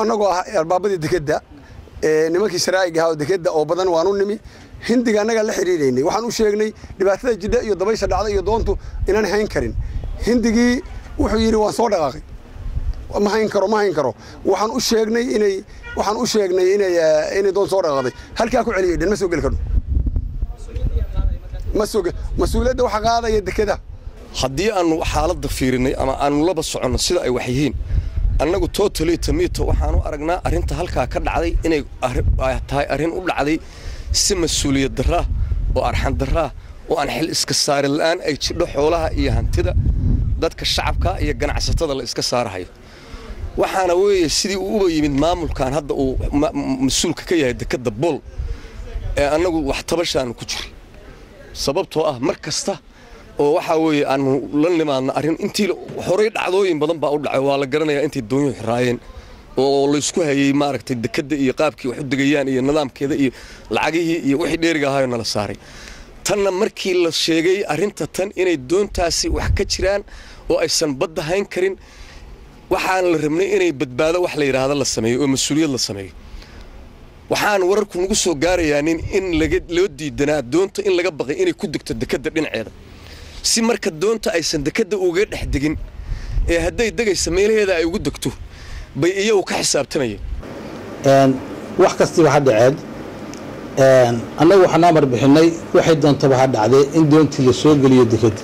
anagoo ah albaabadii dekada nimankii sharaa'iga ahaa oo dekada oo badan waan u nimi hindiga anaga la xiriireynay waxaan u sheegnay dhibaatada jidda iyo dabaysha dhacda iyo doontu inaan hayn karin hindigii wuxuu yiri waan soo dhaqaaqay ma hayn karo waxaan u sheegnay inay doon soo dhaqaaqday halka ku celiyay ma soo gali karo مسؤوليته وحقاده يدكده haddii aanu xaaladda fiirinay ama aanu laba socono sida ay wax yihiin annagu totally tamito waxaanu aragnaa arinta halka ka dhacday inay tahay arin u dhacday si mas'uuliyad darro oo arxan darro oo aan xil iska saari la'aan ay jidho xoolaha iyo hantida dadka shacabka iyo ganacsatada la iska saarayo waxaana weeye sidii uu uba yimid maamulkan hadda uu mas'uulka ka yahay dekada bool ee annagu wax tabashaan ku jiro sababtoo ah mar kasta oo waxa weeye aanu la nimaadna arin intii horay dhacdooyin badan baa u dhacay waa la garanayaa intii doonyo xiraayeen oo la isku hayay maaragtay dekada iyo qaabkii wax u degayaan iyo nidaamkeeda iyo lacagihii iyo wixii dheeriga ahaa nala saaray tanna markii la sheegay arinta tan inay doontaasi wax ka jiraan oo aysan badda hayn karin waxaan la rabnay inay badbaado wax la yiraahdo la sameeyo oo mas'uuliyad la sameeyo waxaan wararku nagu soo gaarayaan in loo diidanaa doonta in laga baqay inay ku degto dekada dhinaceeda si marka doonta aysan dekada uga dhex degin ee haday degaysa meelaheeda ay ugu degto bay iyagu ka xisaabtamayeen wax kasta waxa dhacay annagu waxaan amar bixinay waxay doonto waxa dhacday in doontii la soo galiyo dekada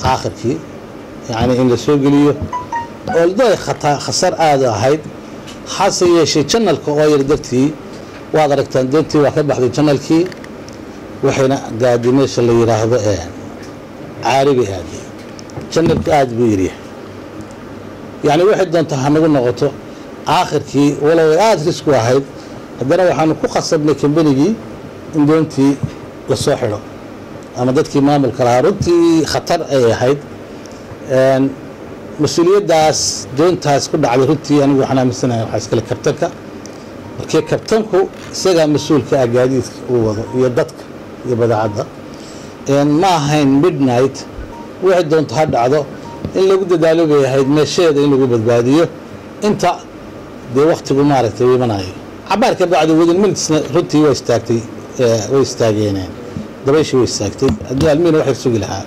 aakhirkii yani in la soo galiyo oo day khasar aad ahayd حاسة شيء channel كأوير درتي وهذا ركتان درتي واحد بحث channel كي وحين قاعدين إيش اللي يراهب عاربي هذه channel قاعد بيريح يعني واحد دون تهمل نقطة آخر كي ولا قاعد ريسك واحد هذا وحنا كقصبنا كمبنيجي إن دونتي الصحراء أما درتي ما بالكرارتي خطر أي هيد مسؤولية داس دون تاس كل على رتي أنا وحنا مسنا حاسكل كابتنك وكي كابتنكو سجى مسؤول كأجاديد ويدتك يبدأ عدا إن ما هين ميدنايت واحد دون تهد عدا إن لو قد دالو بهاي مشي إن لو قد باديه أنت دي وقت بمارك تبي مناي عبارك بعد ود الملت رتي ويستاكتي ويستاجينين دبيش ويستاكتي الدوال مين واحد سوق لها